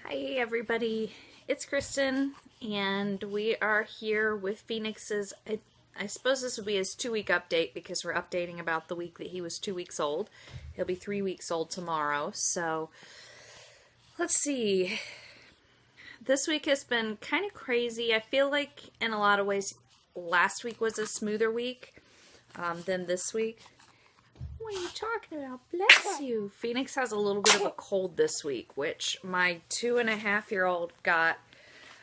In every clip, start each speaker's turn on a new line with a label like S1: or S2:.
S1: Hi everybody, it's Kristen and we are here with Phoenix's, I suppose this would be his 2-week update because we're updating about the week that he was 2 weeks old. He'll be 3 weeks old tomorrow, so let's see. This week has been kind of crazy. I feel like in a lot of ways last week was a smoother week than this week. What are you talking about? Bless you. Phoenix has a little bit of a cold this week, which my 2.5-year-old got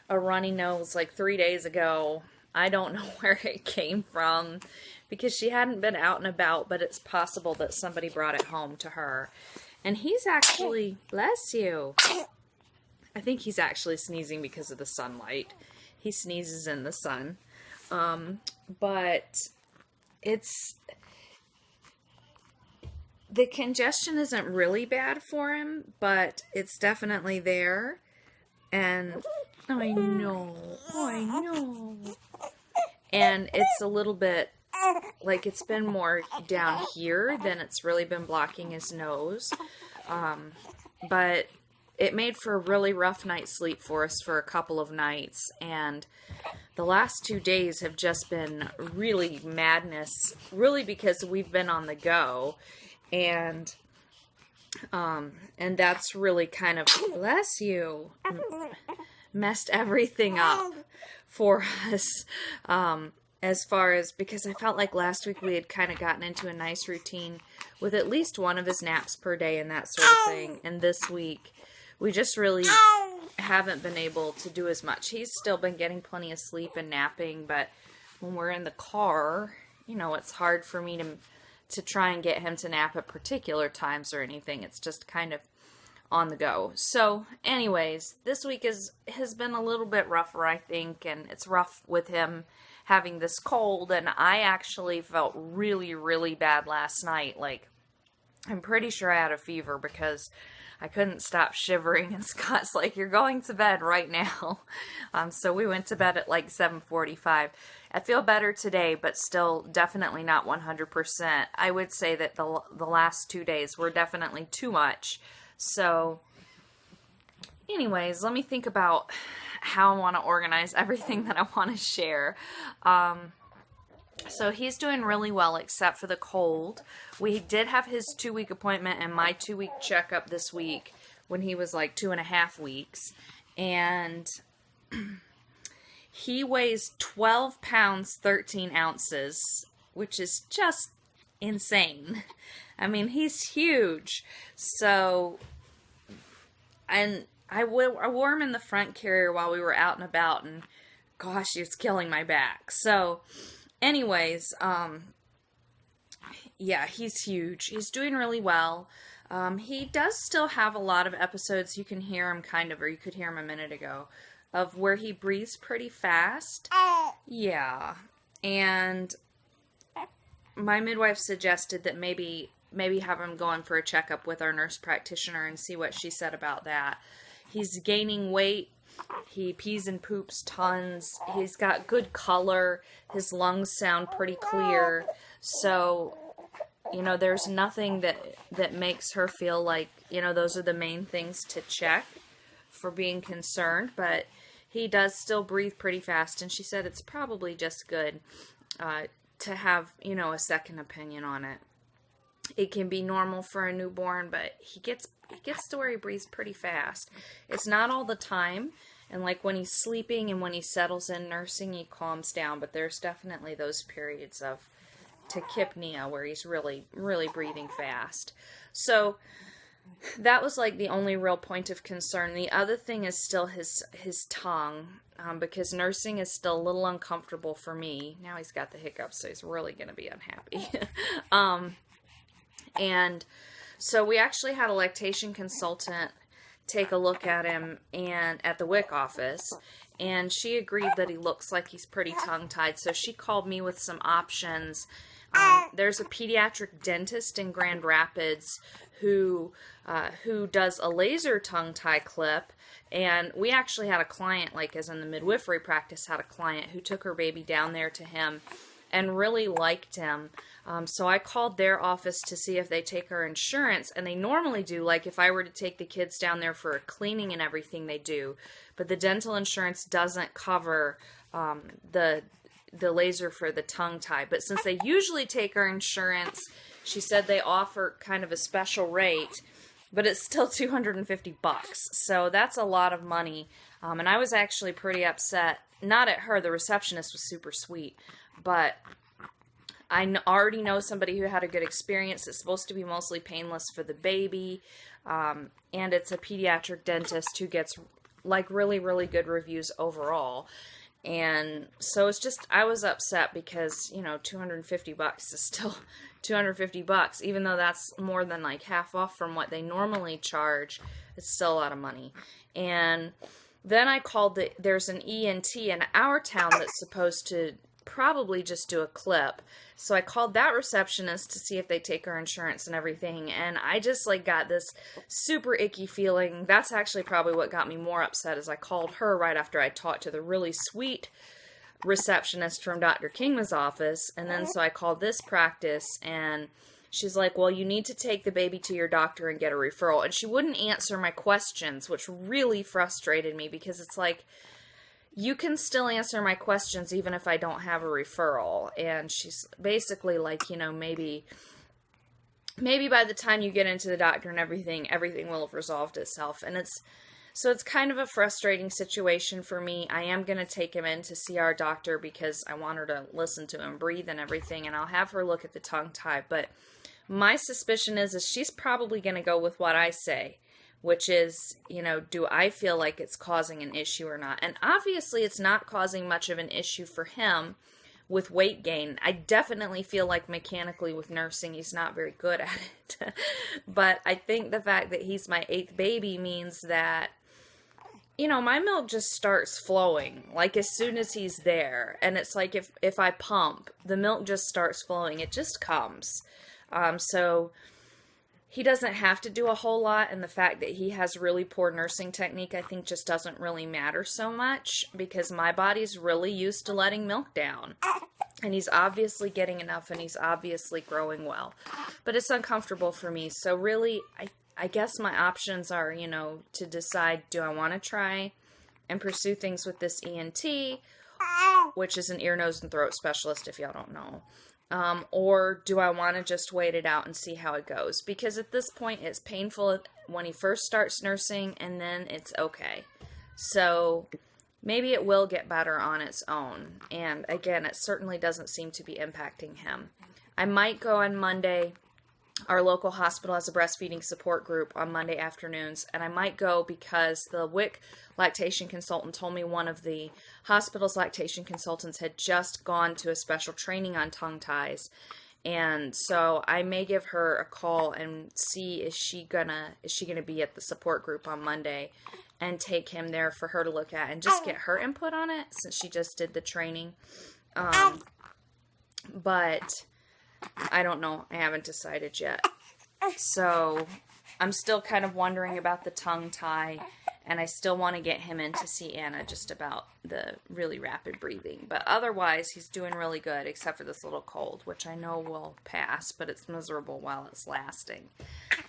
S1: a runny nose like 3 days ago. I don't know where it came from because she hadn't been out and about, but it's possible that somebody brought it home to her. And he's actually, bless you. I think he's actually sneezing because of the sunlight. He sneezes in the sun. But the congestion isn't really bad for him, but it's definitely there. And I know. And it's a little bit like it's been more down here than it's really been blocking his nose. But it made for a really rough night's sleep for us for a couple of nights. And the last 2 days have just been really madness, really because we've been on the go. And that's really kind of, bless you, messed everything up for us, as far as, because I felt like last week we had kind of gotten into a nice routine with at least one of his naps per day and that sort of thing, and this week we just really haven't been able to do as much. He's still been getting plenty of sleep and napping, but when we're in the car, you know, it's hard for me to try and get him to nap at particular times or anything. It's just kind of on the go. So anyways, this week has been a little bit rougher, I think, and it's rough with him having this cold, and I actually felt really, really bad last night. Like, I'm pretty sure I had a fever because I couldn't stop shivering, and Scott's like, "You're going to bed right now." So we went to bed at like 7:45. I feel better today, but still definitely not 100%. I would say that the last 2 days were definitely too much. So anyways, let me think about how I want to organize everything that I want to share. So he's doing really well except for the cold. We did have his 2-week appointment and my 2-week checkup this week when he was like 2.5 weeks. And he weighs 12 pounds, 13 ounces, which is just insane. I mean, he's huge. So, and I wore him in the front carrier while we were out and about, and gosh, it's killing my back. So, anyways, yeah, he's huge. He's doing really well. He does still have a lot of episodes. You can hear him kind of, or you could hear him a minute ago, of where he breathes pretty fast. Yeah. And my midwife suggested that maybe have him go in for a checkup with our nurse practitioner and see what she said about that. He's gaining weight. He pees and poops tons. He's got good color. His lungs sound pretty clear. So, you know, there's nothing that makes her feel like, you know, those are the main things to check for being concerned. But he does still breathe pretty fast. And she said it's probably just good to have, you know, a second opinion on it. It can be normal for a newborn, but he gets to where he breathes pretty fast. It's not all the time, and like when he's sleeping and when he settles in nursing, he calms down, but there's definitely those periods of tachypnea where he's really, really breathing fast. So that was like the only real point of concern. The other thing is still his tongue, because nursing is still a little uncomfortable for me. Now he's got the hiccups, so he's really going to be unhappy. And so we actually had a lactation consultant take a look at him and at the WIC office, and she agreed that he looks like he's pretty tongue-tied. So she called me with some options. There's a pediatric dentist in Grand Rapids who does a laser tongue-tie clip, and we actually had a client, like as in the midwifery practice, had a client who took her baby down there to him and really liked him. So I called their office to see if they take our insurance, and they normally do. Like if I were to take the kids down there for a cleaning and everything, they do. But the dental insurance doesn't cover the laser for the tongue tie. But since they usually take our insurance, she said they offer kind of a special rate, but it's still $250. So that's a lot of money. And I was actually pretty upset. Not at her. The receptionist was super sweet, but I already know somebody who had a good experience. It's supposed to be mostly painless for the baby, and it's a pediatric dentist who gets like really, really good reviews overall. And so it's just, I was upset because, you know, $250 is still $250, even though that's more than like half off from what they normally charge. It's still a lot of money. And then I called there's an ENT in our town that's supposed to probably just do a clip. So I called that receptionist to see if they take our insurance and everything, and I just like got this super icky feeling. That's actually probably what got me more upset, is I called her right after I talked to the really sweet receptionist from Dr. Kingma's office, and then so I called this practice, and she's like, well, you need to take the baby to your doctor and get a referral. And she wouldn't answer my questions, which really frustrated me, because it's like, you can still answer my questions even if I don't have a referral. And she's basically like, you know, maybe by the time you get into the doctor and everything will have resolved itself. And it's kind of a frustrating situation for me. I am going to take him in to see our doctor because I want her to listen to him breathe and everything, and I'll have her look at the tongue tie. But my suspicion is she's probably going to go with what I say, which is, you know, do I feel like it's causing an issue or not? And obviously it's not causing much of an issue for him with weight gain. I definitely feel like mechanically with nursing he's not very good at it. But I think the fact that he's my 8th baby means that, you know, my milk just starts flowing like as soon as he's there. And it's like if I pump, the milk just starts flowing. It just comes. So he doesn't have to do a whole lot, and the fact that he has really poor nursing technique, I think, just doesn't really matter so much, because my body's really used to letting milk down. And he's obviously getting enough, and he's obviously growing well. But it's uncomfortable for me. So really, I guess my options are, you know, to decide, do I want to try and pursue things with this ENT, which is an ear, nose, and throat specialist, if y'all don't know. Or do I want to just wait it out and see how it goes? Because at this point, it's painful when he first starts nursing, and then it's okay. So maybe it will get better on its own. And again, it certainly doesn't seem to be impacting him. I might go on Monday. Our local hospital has a breastfeeding support group on Monday afternoons, and I might go because the WIC lactation consultant told me one of the hospital's lactation consultants had just gone to a special training on tongue ties, and so I may give her a call and see is she gonna be at the support group on Monday, and take him there for her to look at and just get her input on it since she just did the training. But I don't know. I haven't decided yet. So I'm still kind of wondering about the tongue tie, and I still want to get him in to see Anna just about the really rapid breathing. But otherwise, he's doing really good, except for this little cold, which I know will pass, but it's miserable while it's lasting.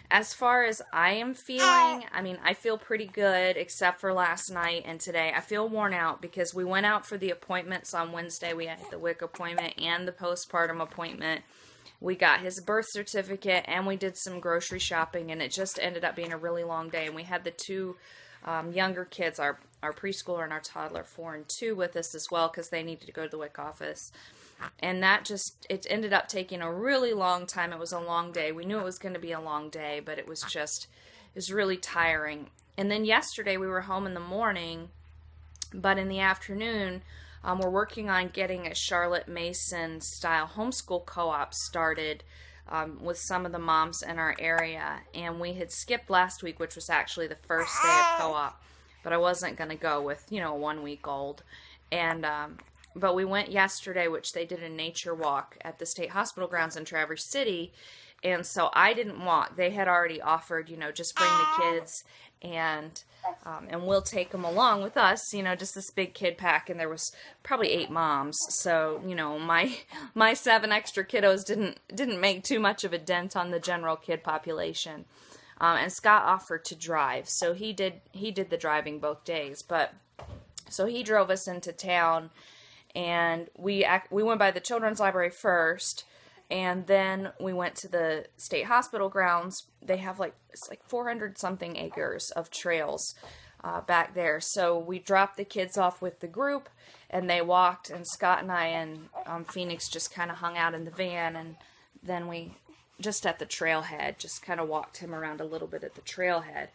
S1: As far as I am feeling, I mean, I feel pretty good, except for last night and today. I feel worn out because we went out for the appointments on Wednesday. We had the WIC appointment and the postpartum appointment. We got his birth certificate, and we did some grocery shopping, and it just ended up being a really long day. And we had the two younger kids, our preschooler and our toddler, 4 and 2, with us as well, because they needed to go to the WIC office. And it ended up taking a really long time. It was a long day. We knew it was going to be a long day, but it was really tiring. And then yesterday we were home in the morning, but in the afternoon, we're working on getting a Charlotte Mason style homeschool co-op started with some of the moms in our area. And we had skipped last week, which was actually the first day of co-op, but I wasn't going to go with, a 1-week-old. And but we went yesterday, which they did a nature walk at the state hospital grounds in Traverse City. And so I didn't walk. They had already offered, just bring the kids and we'll take them along with us, just this big kid pack. And there was probably 8 moms. So, my 7 extra kiddos didn't make too much of a dent on the general kid population. And Scott offered to drive. So he did the driving both days. So he drove us into town, and we went by the children's library first. And then we went to the state hospital grounds. They have it's 400 something acres of trails back there. So we dropped the kids off with the group, and they walked, and Scott and I and Phoenix just kind of hung out in the van, and then we just at the trailhead just kind of walked him around a little bit at the trailhead.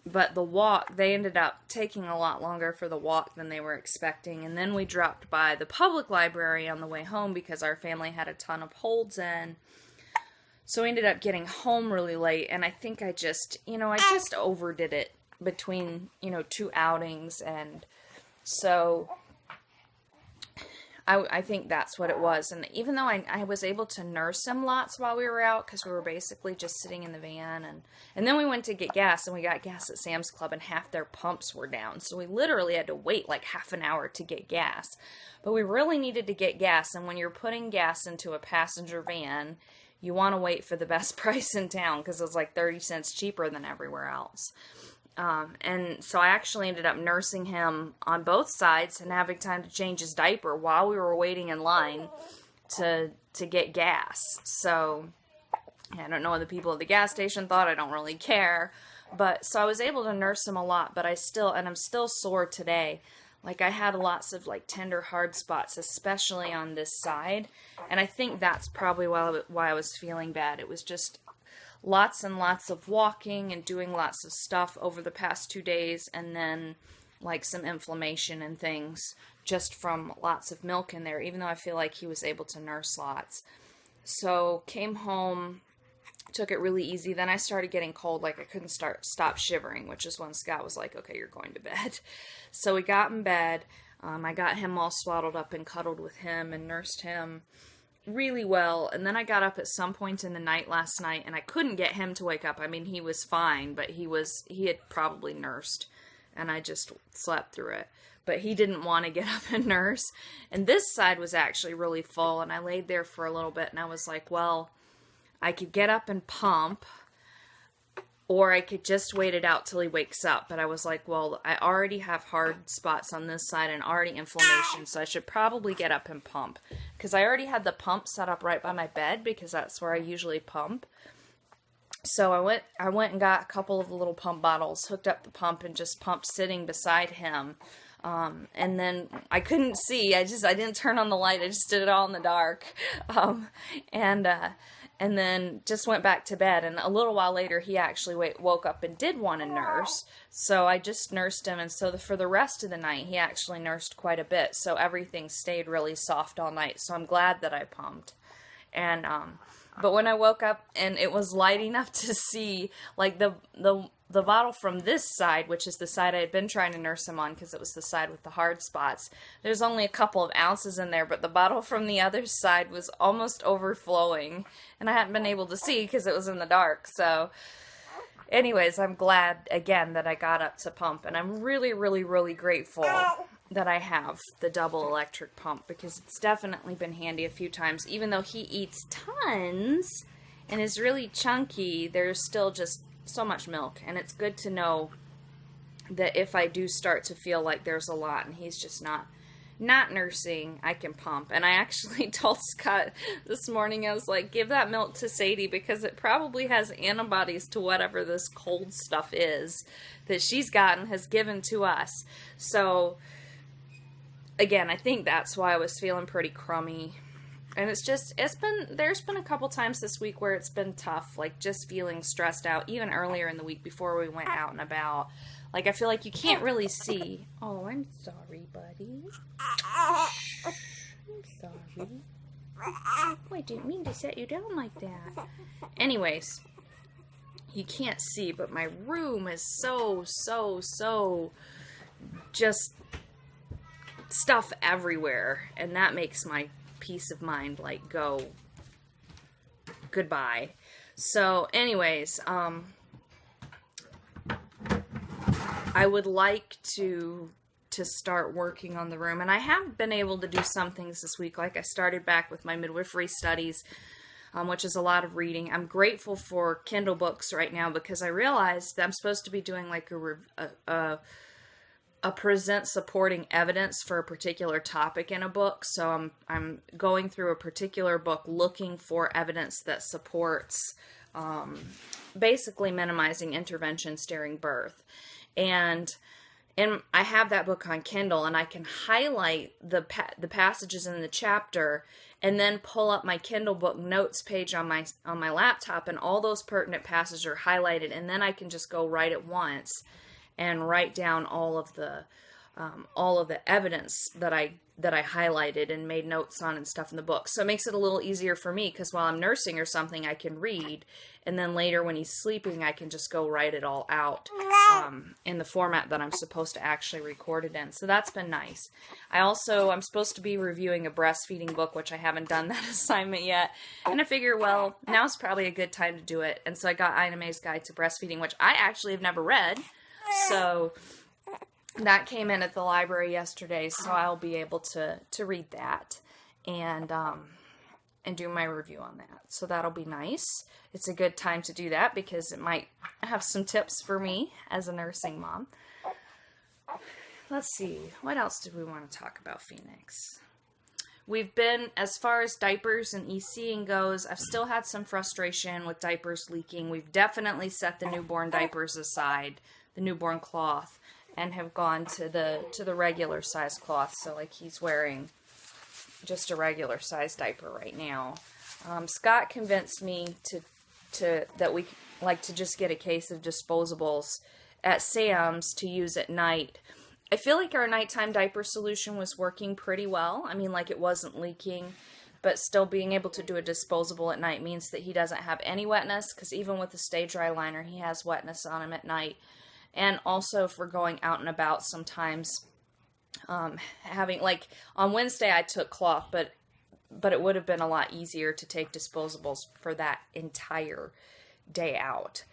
S1: But the walk, they ended up taking a lot longer for the walk than they were expecting. And then we dropped by the public library on the way home because our family had a ton of holds in. So we ended up getting home really late. And I think I just overdid it between, 2 outings. And so I think that's what it was. And even though I was able to nurse him lots while we were out, because we were basically just sitting in the van, and then we went to get gas, and we got gas at Sam's Club, and half their pumps were down. So we literally had to wait half an hour to get gas. But we really needed to get gas, and when you're putting gas into a passenger van, you want to wait for the best price in town, because it was 30 cents cheaper than everywhere else. And so I actually ended up nursing him on both sides and having time to change his diaper while we were waiting in line to get gas. So I don't know what the people at the gas station thought. I don't really care. But so I was able to nurse him a lot, but I'm still sore today. I had lots of tender hard spots, especially on this side. And I think that's probably why I was feeling bad. It was just lots and lots of walking and doing lots of stuff over the past 2 days, and then some inflammation and things just from lots of milk in there, even though I feel like he was able to nurse lots. So came home, took it really easy. Then I started getting cold, I couldn't stop shivering, which is when Scott was like, okay, you're going to bed. So we got in bed. I got him all swaddled up and cuddled with him and nursed him really well. And then I got up at some point in the night last night, and I couldn't get him to wake up. I mean, he was fine, but he had probably nursed, and I just slept through it. But he didn't want to get up and nurse. And this side was actually really full, and I laid there for a little bit, and I was like, well, I could get up and pump, or I could just wait it out till he wakes up. But I was like, well, I already have hard spots on this side and already inflammation, so I should probably get up and pump. Because I already had the pump set up right by my bed, because that's where I usually pump. So I went and got a couple of the little pump bottles, hooked up the pump, and just pumped sitting beside him. And then I couldn't see. I didn't turn on the light. I just did it all in the dark. And then just went back to bed. And a little while later, he actually woke up and did want to nurse. So I just nursed him. And so for the rest of the night, he actually nursed quite a bit. So everything stayed really soft all night. So I'm glad that I pumped. And but when I woke up and it was light enough to see, the bottle from this side, which is the side I had been trying to nurse him on because it was the side with the hard spots, there's only a couple of ounces in there, but the bottle from the other side was almost overflowing, and I hadn't been able to see because it was in the dark. So anyways, I'm glad again that I got up to pump, and I'm really, really, really grateful that I have the double electric pump, because it's definitely been handy a few times. Even though he eats tons and is really chunky, there's still just so much milk, and it's good to know that if I do start to feel like there's a lot and he's just not nursing, I can pump. And I actually told Scott this morning, I was like, give that milk to Sadie, because it probably has antibodies to whatever this cold stuff is that she's gotten, has given to us. So again, I think that's why I was feeling pretty crummy. And there's been a couple times this week where it's been tough, just feeling stressed out, even earlier in the week before we went out and about. I feel like you can't really see. Oh, I'm sorry, buddy. I'm sorry. Oh, I didn't mean to set you down like that. Anyways, you can't see, but my room is so just stuff everywhere, and that makes my peace of mind go goodbye. So anyways, I would like to start working on the room, and I have been able to do some things this week. Like I started back with my midwifery studies, which is a lot of reading. I'm grateful for Kindle books right now because I realized that I'm supposed to be doing like a present supporting evidence for a particular topic in a book. So I'm going through a particular book looking for evidence that supports basically minimizing interventions during birth. And I have that book on Kindle, and I can highlight the passages in the chapter, and then pull up my Kindle book notes page on my laptop, and all those pertinent passages are highlighted, and then I can just go right at once and write down all of the evidence that I highlighted and made notes on and stuff in the book. So it makes it a little easier for me because while I'm nursing or something, I can read, and then later when he's sleeping, I can just go write it all out in the format that I'm supposed to actually record it in. So that's been nice. I'm supposed to be reviewing a breastfeeding book, which I haven't done that assignment yet. And I figure, well, now's probably a good time to do it. And so I got Ina May's Guide to Breastfeeding, which I actually have never read. So that came in at the library yesterday, so I'll be able to read that and do my review on that. So that'll be nice. It's a good time to do that because it might have some tips for me as a nursing mom. Let's see, what else did we want to talk about, Phoenix? We've been, as far as diapers and ECing goes, I've still had some frustration with diapers leaking. We've definitely set the newborn diapers aside, the newborn cloth, and have gone to the regular size cloth. So like he's wearing just a regular size diaper right now. Scott convinced me that we like to just get a case of disposables at Sam's to use at night. I feel like our nighttime diaper solution was working pretty well. I mean, like it wasn't leaking, but still being able to do a disposable at night means that he doesn't have any wetness, because even with the Stay Dry liner, he has wetness on him at night. And also for going out and about sometimes, having, like, on Wednesday I took cloth, but it would have been a lot easier to take disposables for that entire day out.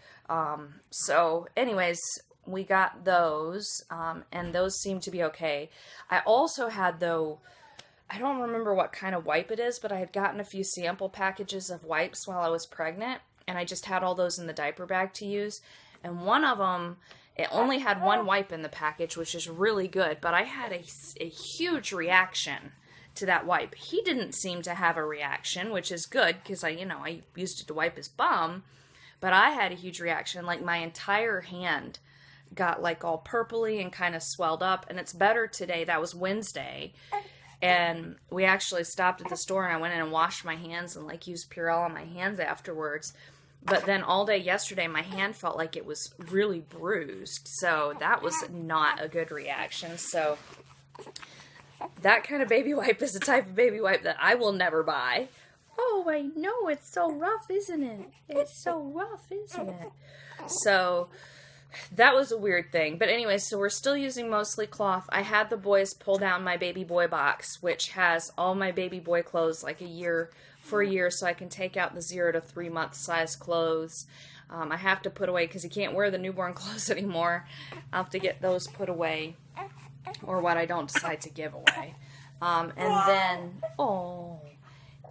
S1: So anyways, we got those, and those seem to be okay. I also had, though, I don't remember what kind of wipe it is, but I had gotten a few sample packages of wipes while I was pregnant, and I just had all those in the diaper bag to use. And one of them, it only had one wipe in the package, which is really good, but I had a huge reaction to that wipe. He didn't seem to have a reaction, which is good, because I used it to wipe his bum, but I had a huge reaction. Like, my entire hand got like all purpley and kind of swelled up, and it's better today. That was Wednesday, and we actually stopped at the store, and I went in and washed my hands and like used Purell on my hands afterwards. But then all day yesterday, my hand felt like it was really bruised, so that was not a good reaction. So that kind of baby wipe is the type of baby wipe that I will never buy. Oh, I know, it's so rough, isn't it? It's so rough, isn't it? So that was a weird thing. But anyway, so we're still using mostly cloth. I had the boys pull down my baby boy box, which has all my baby boy clothes, like for a year, so I can take out the 0 to 3 month size clothes. I have to put away, because he can't wear the newborn clothes anymore. I'll have to get those put away, or what I don't decide to give away.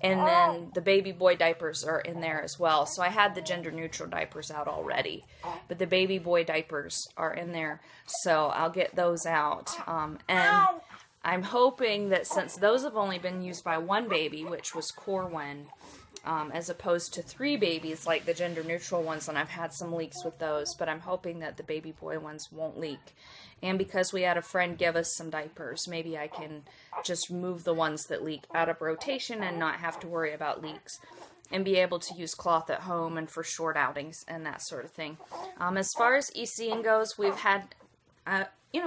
S1: And then the baby boy diapers are in there as well. So I had the gender neutral diapers out already, but the baby boy diapers are in there. So I'll get those out. And I'm hoping that since those have only been used by one baby, which was Corwin, as opposed to 3 babies like the gender neutral ones, and I've had some leaks with those, but I'm hoping that the baby boy ones won't leak. And because we had a friend give us some diapers, maybe I can just move the ones that leak out of rotation and not have to worry about leaks, and be able to use cloth at home and for short outings and that sort of thing. As far as ECing goes, we've had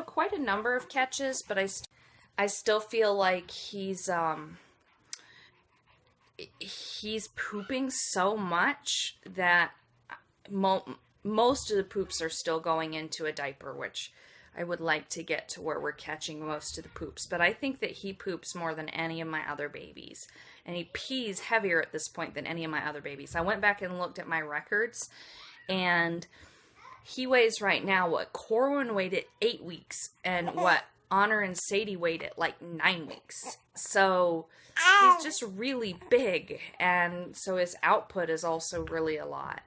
S1: quite a number of catches, but I still feel like he's pooping so much that most of the poops are still going into a diaper, which I would like to get to where we're catching most of the poops. But I think that he poops more than any of my other babies. And he pees heavier at this point than any of my other babies. I went back and looked at my records, and he weighs right now what Corwin weighed at 8 weeks, and what Honor and Sadie weighed at like 9 weeks. So he's just really big, and so his output is also really a lot.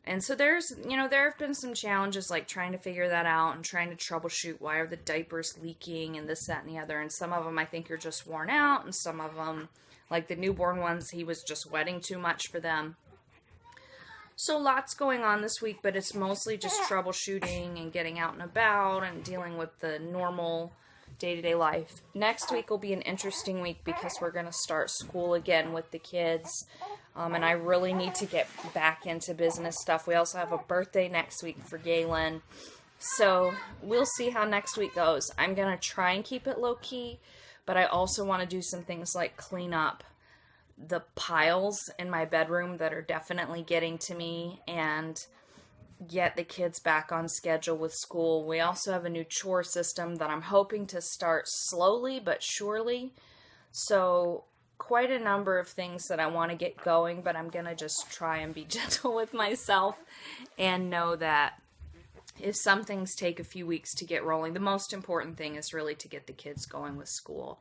S1: And so there's, there have been some challenges like trying to figure that out and trying to troubleshoot why are the diapers leaking and this, that, and the other. And some of them I think are just worn out, and some of them, like the newborn ones, he was just wetting too much for them. So lots going on this week, but it's mostly just troubleshooting and getting out and about and dealing with the normal day-to-day life. Next week will be an interesting week because we're going to start school again with the kids. And I really need to get back into business stuff. We also have a birthday next week for Galen. So we'll see how next week goes. I'm going to try and keep it low-key, but I also want to do some things like clean up the piles in my bedroom that are definitely getting to me and get the kids back on schedule with school. We also have a new chore system that I'm hoping to start slowly but surely. So quite a number of things that I want to get going, but I'm going to just try and be gentle with myself and know that if some things take a few weeks to get rolling, the most important thing is really to get the kids going with school.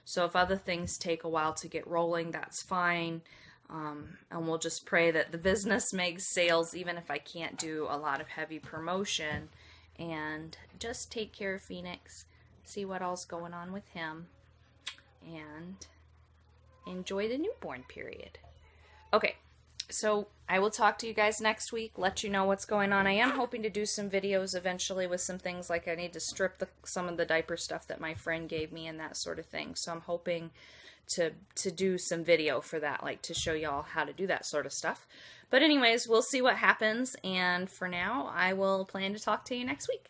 S1: So if other things take a while to get rolling, that's fine. And we'll just pray that the business makes sales, even if I can't do a lot of heavy promotion. And just take care of Phoenix, see what all's going on with him, and enjoy the newborn period. Okay, so I will talk to you guys next week, let you know what's going on. I am hoping to do some videos eventually with some things like I need to strip some of the diaper stuff that my friend gave me and that sort of thing. So I'm hoping to do some video for that, like to show y'all how to do that sort of stuff. But anyways, we'll see what happens. And for now, I will plan to talk to you next week.